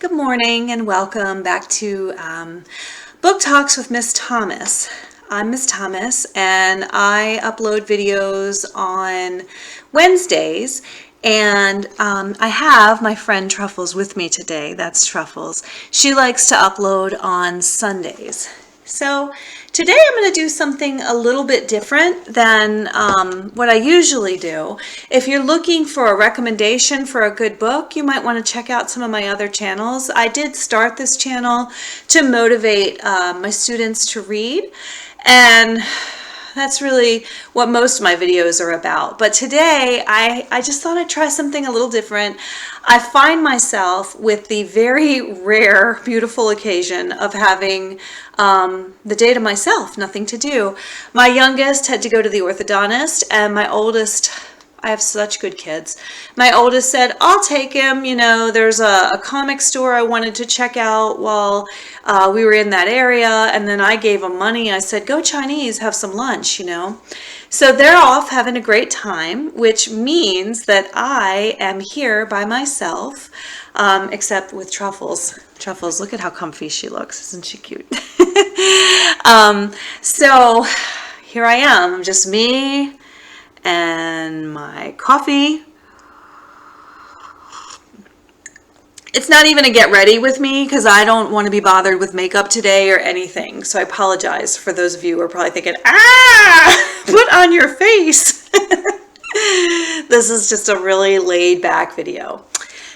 Good morning and welcome back to Book Talks with Miss Thomas. I'm Miss Thomas and I upload videos on Wednesdays, and I have my friend Truffles with me today. That's Truffles. She likes to upload on Sundays. So today I'm going to do something a little bit different than what I usually do. If you're looking for a recommendation for a good book, you might want to check out some of my other channels. I did start this channel to motivate my students to read, and that's really what most of my videos are about. But today, I just thought I'd try something a little different. I find myself with the very rare, beautiful occasion of having the day to myself, nothing to do. My youngest had to go to the orthodontist, and my oldest, I have such good kids. My oldest said, I'll take him. You know, there's a comic store I wanted to check out while we were in that area. And then I gave him money. I said, go Chinese, have some lunch, you know. So they're off having a great time, which means that I am here by myself, except with Truffles. Truffles, look at how comfy she looks. Isn't she cute? So here I am, just me and my coffee. It's not even a get ready with me because I don't want to be bothered with makeup today or anything. So I apologize for those of you who are probably thinking, put on your face. This is just a really laid back video.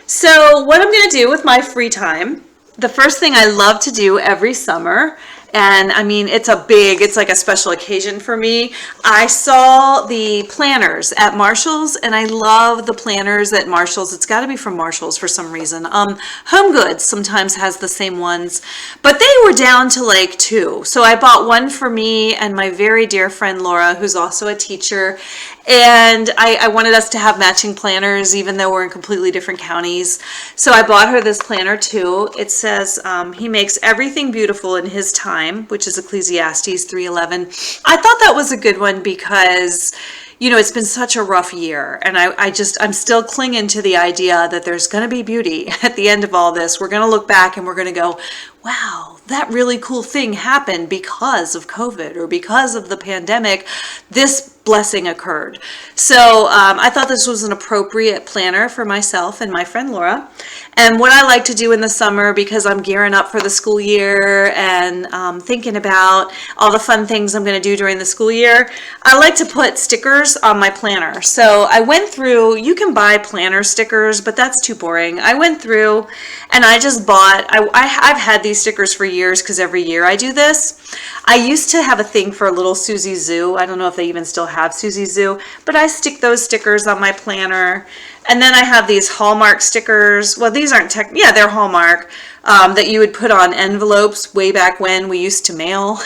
So what I'm going to do with my free time, the first thing I love to do every summer, and I mean, it's like a special occasion for me. I saw the planners at Marshall's, and I love the planners at Marshall's. It's got to be from Marshall's for some reason. Home Goods sometimes has the same ones, but they were down to like 2. So I bought one for me and my very dear friend Laura, who's also a teacher. And I wanted us to have matching planners, even though we're in completely different counties. So I bought her this planner too. It says, he makes everything beautiful in his time, which is Ecclesiastes 3:11. I thought that was a good one because, you know, it's been such a rough year, and I'm still clinging to the idea that there's going to be beauty at the end of all this. We're going to look back and we're going to go, wow, that really cool thing happened because of COVID or because of the pandemic. This blessing occurred. So I thought this was an appropriate planner for myself and my friend Laura. And what I like to do in the summer, because I'm gearing up for the school year and thinking about all the fun things I'm going to do during the school year, I like to put stickers on my planner. So I went through, you can buy planner stickers, but that's too boring. I went through and I just bought, I've had these stickers for years because every year I do this. I used to have a thing for a little Susie Zoo. I don't know if they even still have Susie Zoo, but I stick those stickers on my planner. And then I have these Hallmark stickers. Well, these aren't they're Hallmark, that you would put on envelopes way back when we used to mail.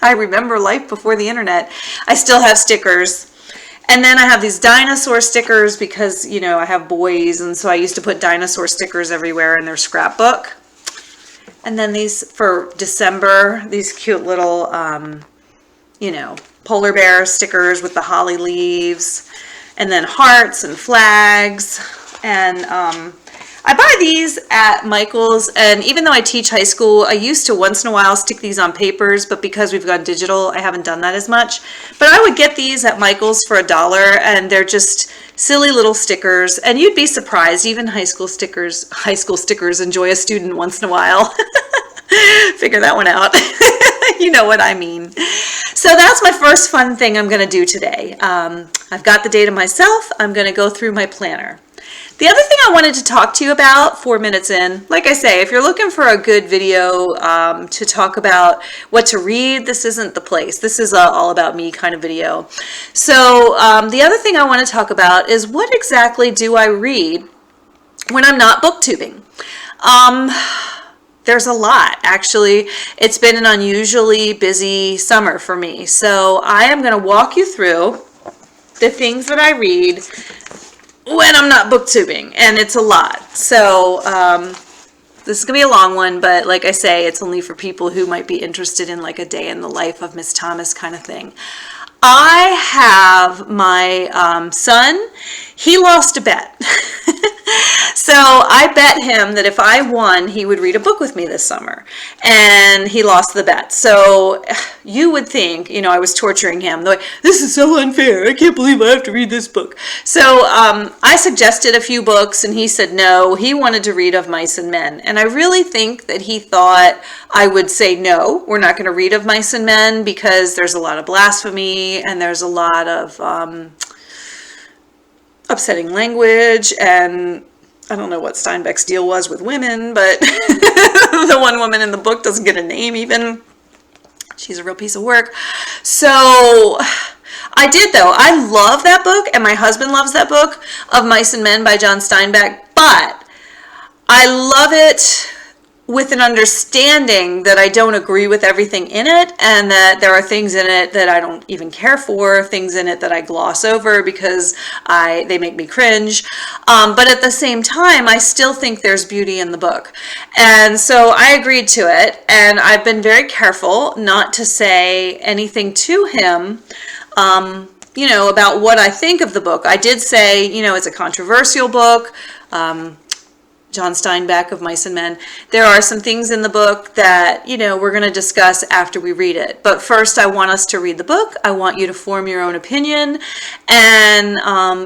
I remember life before the internet. I still have stickers. And then I have these dinosaur stickers because, you know, I have boys, and so I used to put dinosaur stickers everywhere in their scrapbook. And then these for December, these cute little, you know, polar bear stickers with the holly leaves, and then hearts and flags. And I buy these at Michael's, and even though I teach high school, I used to once in a while stick these on papers, but because we've gone digital, I haven't done that as much. But I would get these at Michael's for $1, and they're just silly little stickers, and you'd be surprised, even high school stickers enjoy a student once in a while. Figure that one out. You know what I mean. So that's my first fun thing I'm going to do today. I've got the day to myself. I'm going to go through my planner. The other thing I wanted to talk to you about 4 minutes in, like I say, if you're looking for a good video to talk about what to read, this isn't the place. This is a all about me kind of video. So the other thing I want to talk about is what exactly do I read when I'm not booktubing? There's a lot, actually. It's been an unusually busy summer for me. So I am going to walk you through the things that I read when I'm not booktubing, and it's a lot. So this is going to be a long one, but like I say, it's only for people who might be interested in like a day in the life of Miss Thomas kind of thing. I have my son, he lost a bet. So I bet him that if I won, he would read a book with me this summer. And he lost the bet. So you would think, I was torturing him. Like, this is so unfair. I can't believe I have to read this book. So I suggested a few books, and he said no. He wanted to read Of Mice and Men. And I really think that he thought I would say, no, we're not going to read Of Mice and Men because there's a lot of blasphemy and there's a lot of upsetting language, and I don't know what Steinbeck's deal was with women, but the one woman in the book doesn't get a name even. She's a real piece of work. So I did, though. I love that book, and my husband loves that book, Of Mice and Men by John Steinbeck, but I love it with an understanding that I don't agree with everything in it, and that there are things in it that I don't even care for, things in it that I gloss over because they make me cringe. But at the same time, I still think there's beauty in the book. And so I agreed to it, and I've been very careful not to say anything to him about what I think of the book. I did say, it's a controversial book. John Steinbeck, Of Mice and Men. There are some things in the book that, we're going to discuss after we read it. But first, I want us to read the book. I want you to form your own opinion. And,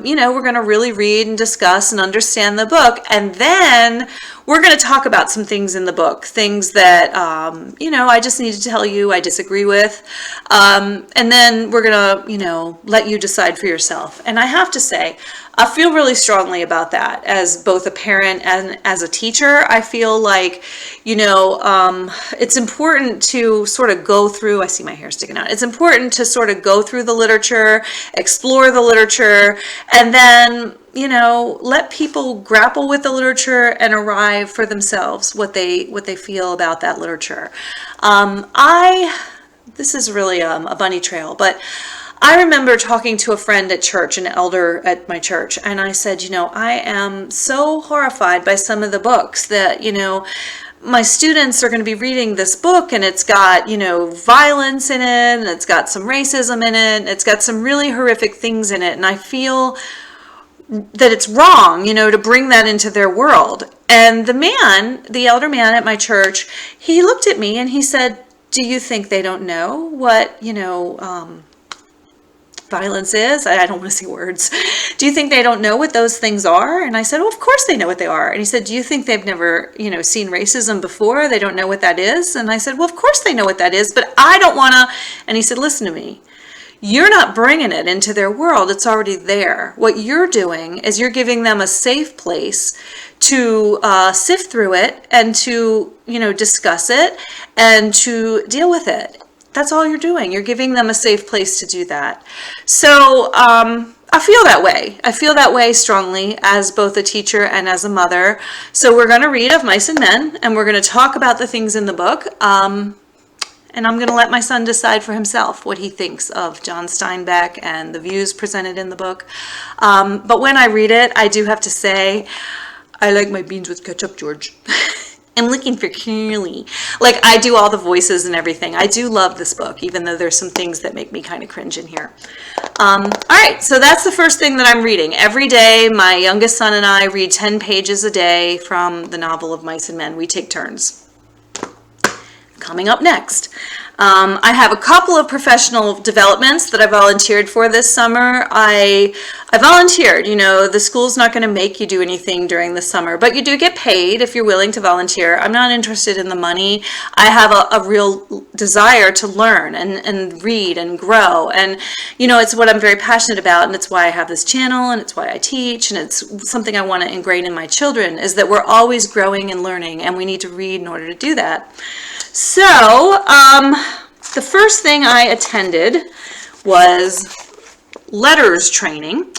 we're going to really read and discuss and understand the book. And then we're going to talk about some things in the book, things that, I just need to tell you I disagree with. And then we're going to, let you decide for yourself. And I have to say, I feel really strongly about that as both a parent and as a teacher. I feel like, it's important to sort of go through, I see my hair sticking out. It's important to sort of go through the literature, explore the literature, and then, let people grapple with the literature and arrive for themselves what they feel about that literature. This is really a bunny trail, but I remember talking to a friend at church, an elder at my church, and I said, I am so horrified by some of the books that, my students are going to be reading this book, and it's got, violence in it, and it's got some racism in it, and it's got some really horrific things in it, and I feel that it's wrong, to bring that into their world. And the elder man at my church, he looked at me and he said, do you think they don't know what, violence is? I don't want to say words. Do you think they don't know what those things are? And I said, well, of course they know what they are. And he said, do you think they've never, seen racism before? They don't know what that is? And I said, well, of course they know what that is, but I don't want to. And he said, listen to me. You're not bringing it into their world. It's already there. What you're doing is you're giving them a safe place to sift through it and to, discuss it and to deal with it. That's all you're doing. You're giving them a safe place to do that. So I feel that way. I feel that way strongly as both a teacher and as a mother. So we're going to read Of Mice and Men, and we're going to talk about the things in the book. And I'm going to let my son decide for himself what he thinks of John Steinbeck and the views presented in the book. But when I read it, I do have to say, I like my beans with ketchup, George. I'm looking for Curly. Like, I do all the voices and everything. I do love this book, even though there's some things that make me kind of cringe in here. All right, so that's the first thing that I'm reading. Every day, my youngest son and I read 10 pages a day from the novel Of Mice and Men. We take turns. Coming up next, I have a couple of professional developments that I volunteered for this summer. I volunteered. The school's not going to make you do anything during the summer, but you do get paid if you're willing to volunteer. I'm not interested in the money. I have a real desire to learn and read and grow, and it's what I'm very passionate about, and it's why I have this channel, and it's why I teach, and it's something I want to ingrain in my children, is that we're always growing and learning, and we need to read in order to do that. So, the first thing I attended was LETRS training.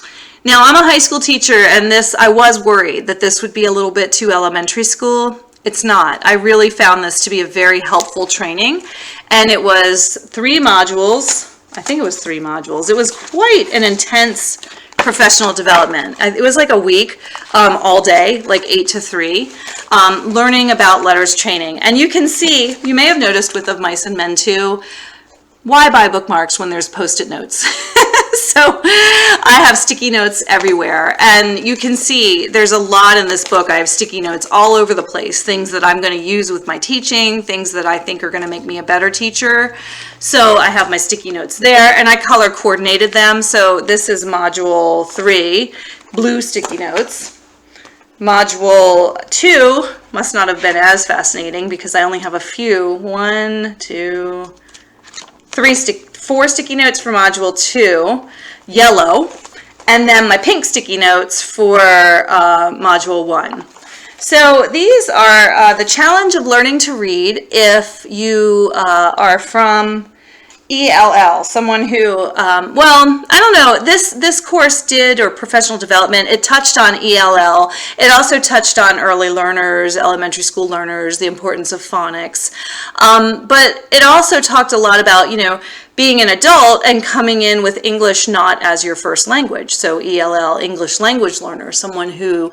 Now, I'm a high school teacher, and I was worried that this would be a little bit too elementary school. It's not. I really found this to be a very helpful training, and it was 3 modules. I think it was 3 modules. It was quite an intense professional development. It was like a week, all day, like 8 to 3, learning about LETRS training. And you can see, you may have noticed with Of Mice and Men too, why buy bookmarks when there's Post-it notes? So I have sticky notes everywhere, and you can see there's a lot in this book. I have sticky notes all over the place, things that I'm going to use with my teaching, things that I think are going to make me a better teacher. So I have my sticky notes there, and I color coordinated them. So this is module 3, blue sticky notes. Module 2 must not have been as fascinating because I only have a few. 1, 2, 4 sticky notes for module 2, yellow, and then my pink sticky notes for module 1. So these are the challenge of learning to read if you are from ELL, someone who, well, I don't know, this course did, or professional development, it touched on ELL. It also touched on early learners, elementary school learners, the importance of phonics. But it also talked a lot about, you know, being an adult and coming in with English not as your first language. So ELL, English language learner, someone who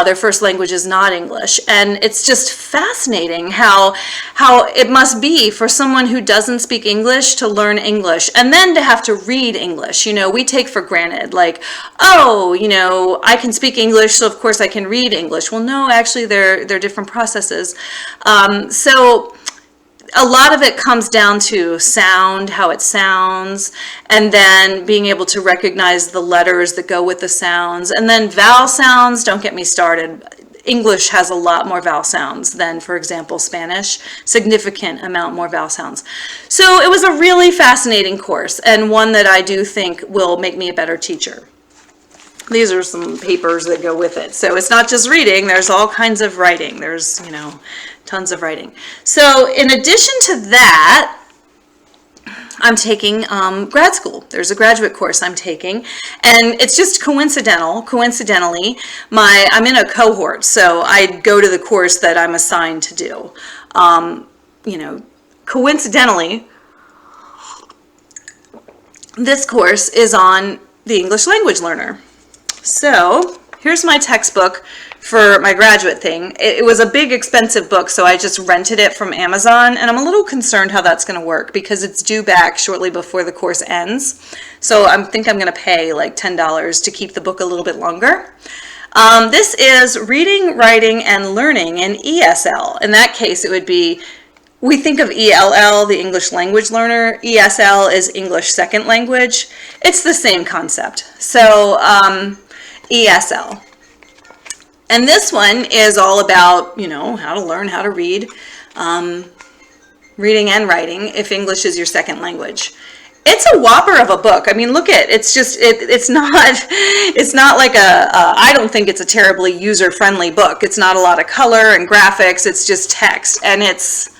their first language is not English. And it's just fascinating how it must be for someone who doesn't speak English to learn English and then to have to read English. You know, we take for granted, like, oh, you know, I can speak English, so of course I can read English. Well, no, actually they're different processes. So a lot of it comes down to sound, how it sounds, and then being able to recognize the letters that go with the sounds. And then vowel sounds, don't get me started. English has a lot more vowel sounds than, for example, Spanish, significant amount more vowel sounds. So it was a really fascinating course, and one that I do think will make me a better teacher. These are some papers that go with it. So it's not just reading, there's all kinds of writing. There's, you know, tons of writing. So in addition to that, I'm taking grad school. There's a graduate course I'm taking, and it's just coincidentally, I'm in a cohort, so I go to the course that I'm assigned to do. You know, coincidentally, this course is on the English language learner. So here's my textbook for my graduate thing. It was a big expensive book, so I just rented it from Amazon, and I'm a little concerned how that's going to work because it's due back shortly before the course ends. So I think I'm going to pay like $10 to keep the book a little bit longer. This is Reading, Writing, and Learning in ESL. In that case, it would be, we think of ELL, the English language learner. ESL is English second language. It's the same concept. So ESL. And this one is all about, you know, how to learn how to read, reading and writing if English is your second language. It's a whopper of a book. I mean, look at it. It's just, it's not like I don't think it's a terribly user-friendly book. It's not a lot of color and graphics. It's just text, and it's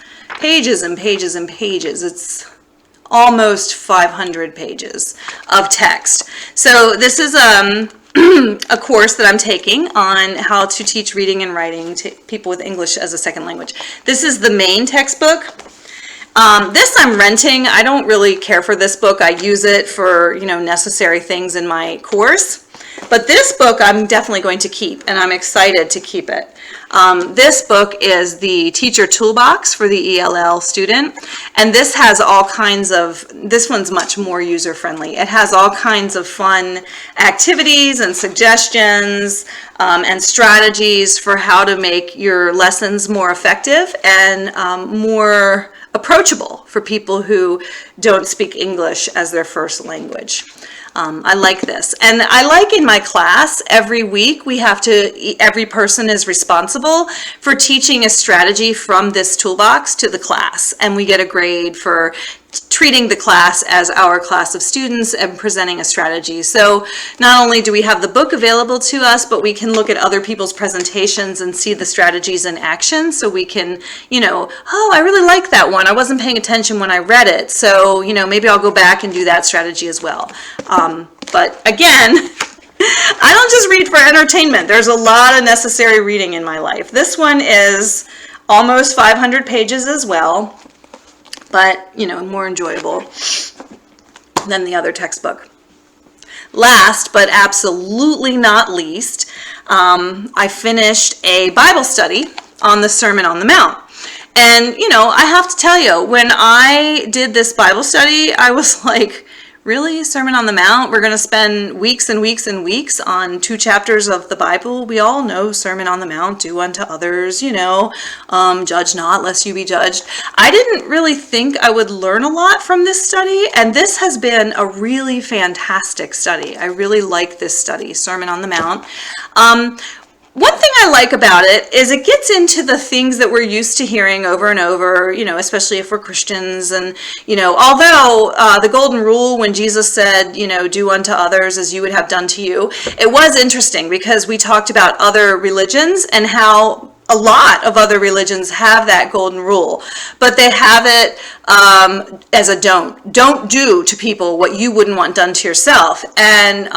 pages and pages and pages. It's almost 500 pages of text. So this is a course that I'm taking on how to teach reading and writing to people with English as a second language. This is the main textbook. This I'm renting. I don't really care for this book. I use it for, you know, necessary things in my course. But this book I'm definitely going to keep, and I'm excited to keep it. This book is the teacher toolbox for the ELL student, and this has all kinds of, this one's much more user-friendly. It has all kinds of fun activities and suggestions and strategies for how to make your lessons more effective and more approachable for people who don't speak English as their first language. I like this. And I like in my class, every week we have to, every person is responsible for teaching a strategy from this toolbox to the class. And we get a grade for treating the class as our class of students and presenting a strategy. So not only do we have the book available to us, but we can look at other people's presentations and see the strategies in action. So we can, you know, oh, I really like that one. I wasn't paying attention when I read it. So, you know, maybe I'll go back and do that strategy as well. But again, I don't just read for entertainment. There's a lot of necessary reading in my life. This one is almost 500 pages as well, but, you know, more enjoyable than the other textbook. Last, but absolutely not least, I finished a Bible study on the Sermon on the Mount. And, you know, I have to tell you, when I did this Bible study, I was like, really? Sermon on the Mount? We're going to spend weeks and weeks and weeks on 2 chapters of the Bible. We all know Sermon on the Mount, do unto others, you know, judge not lest you be judged. I didn't really think I would learn a lot from this study, and this has been a really fantastic study. I really like this study, Sermon on the Mount. One thing I like about it is it gets into the things that we're used to hearing over and over, you know, especially if we're Christians. And, you know, although the golden rule, when Jesus said, you know, do unto others as you would have done to you, it was interesting because we talked about other religions and how a lot of other religions have that golden rule, but they have it as a don't do to people what you wouldn't want done to yourself. And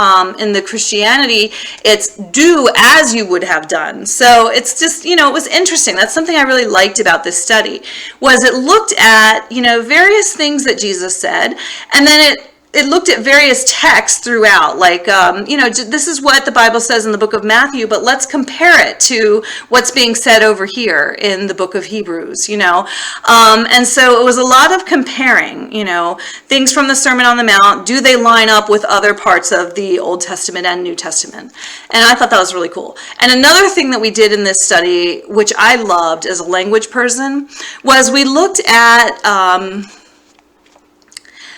in the Christianity, it's do as you would have done. So it's just, you know, it was interesting. That's something I really liked about this study, was it looked at, you know, various things that Jesus said, and then it looked at various texts throughout, like, you know, this is what the Bible says in the book of Matthew, but let's compare it to what's being said over here in the book of Hebrews, you know. And so it was a lot of comparing, you know, things from the Sermon on the Mount. Do they line up with other parts of the Old Testament and New Testament? And I thought that was really cool. And another thing that we did in this study, which I loved as a language person, was we looked at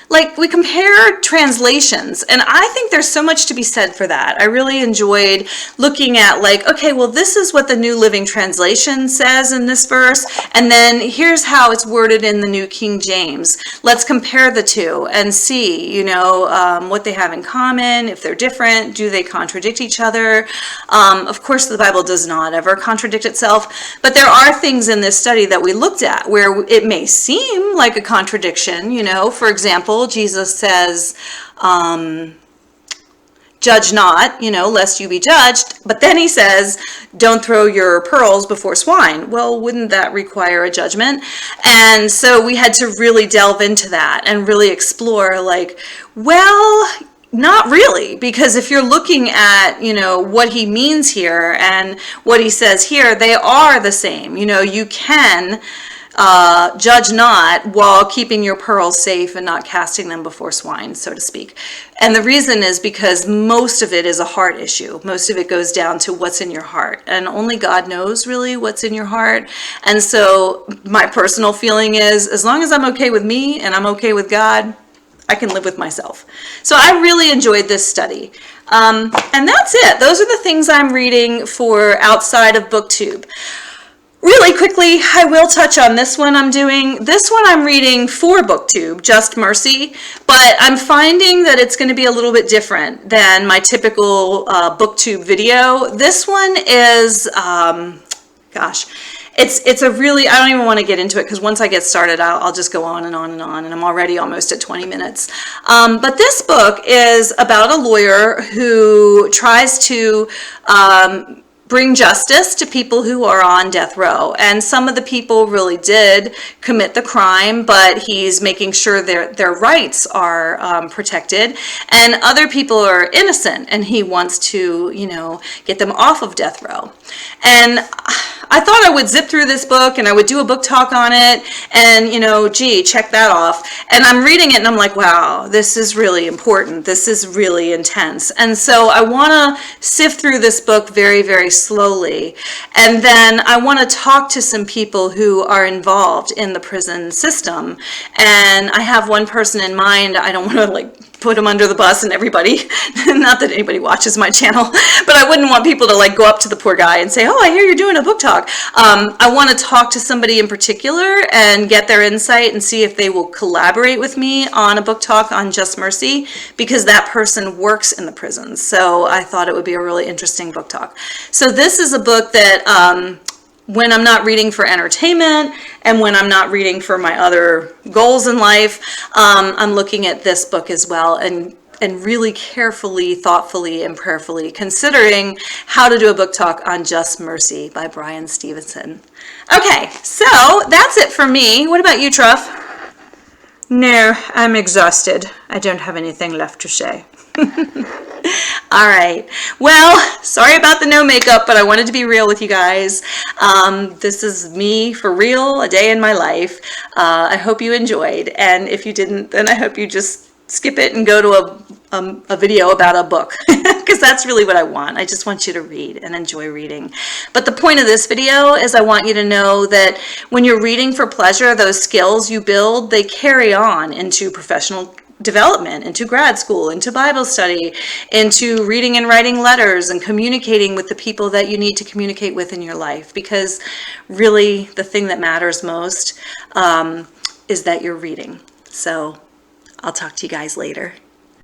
like, we compared translations, and I think there's so much to be said for that. I really enjoyed looking at, like, okay, well, this is what the New Living Translation says in this verse, and then here's how it's worded in the New King James. Let's compare the two and see, you know, what they have in common, if they're different, do they contradict each other? Of course, the Bible does not ever contradict itself, but there are things in this study that we looked at where it may seem like a contradiction, you know. For example, Jesus says, judge not, you know, lest you be judged. But then he says, don't throw your pearls before swine. Well, wouldn't that require a judgment? And so we had to really delve into that and really explore, like, well, not really, because if you're looking at, you know, what he means here and what he says here, they are the same. You know, you can judge not while keeping your pearls safe and not casting them before swine, so to speak. And the reason is because most of it is a heart issue. Most of it goes down to what's in your heart, and only God knows really what's in your heart. And so my personal feeling is, as long as I'm okay with me and I'm okay with God, I can live with myself. So I really enjoyed this study. And that's it. Those are the things I'm reading for outside of BookTube. Really quickly, I will touch on this one I'm doing. This one I'm reading for BookTube, Just Mercy, but I'm finding that it's going to be a little bit different than my typical BookTube video. This one is, gosh, it's a really, I don't even want to get into it because once I get started, I'll just go on and on and on, and I'm already almost at 20 minutes. But this book is about a lawyer who tries to bring justice to people who are on death row. And some of the people really did commit the crime, but he's making sure their rights are protected. And other people are innocent, and he wants to, you know, get them off of death row. And I thought I would zip through this book and I would do a book talk on it and, you know, gee, check that off. And I'm reading it and I'm like, wow, this is really important. This is really intense. And so I want to sift through this book very, very slowly. And then I want to talk to some people who are involved in the prison system. And I have one person in mind. I don't want to, like, put them under the bus and everybody, not that anybody watches my channel, but I wouldn't want people to, like, go up to the poor guy and say, oh, I hear you're doing a book talk. I want to talk to somebody in particular and get their insight and see if they will collaborate with me on a book talk on Just Mercy, because that person works in the prisons. So I thought it would be a really interesting book talk. So this is a book that when I'm not reading for entertainment and when I'm not reading for my other goals in life, I'm looking at this book as well and really carefully, thoughtfully, and prayerfully considering how to do a book talk on Just Mercy by Bryan Stevenson. Okay, so that's it for me. What about you, Truff? No, I'm exhausted. I don't have anything left to say. All right. Well, sorry about the no makeup, but I wanted to be real with you guys. This is me for real, a day in my life. I hope you enjoyed. And if you didn't, then I hope you just skip it and go to a video about a book, because that's really what I want. I just want you to read and enjoy reading. But the point of this video is I want you to know that when you're reading for pleasure, those skills you build, they carry on into professional development, into grad school, into Bible study, into reading and writing letters and communicating with the people that you need to communicate with in your life. Because really the thing that matters most is that you're reading. So I'll talk to you guys later.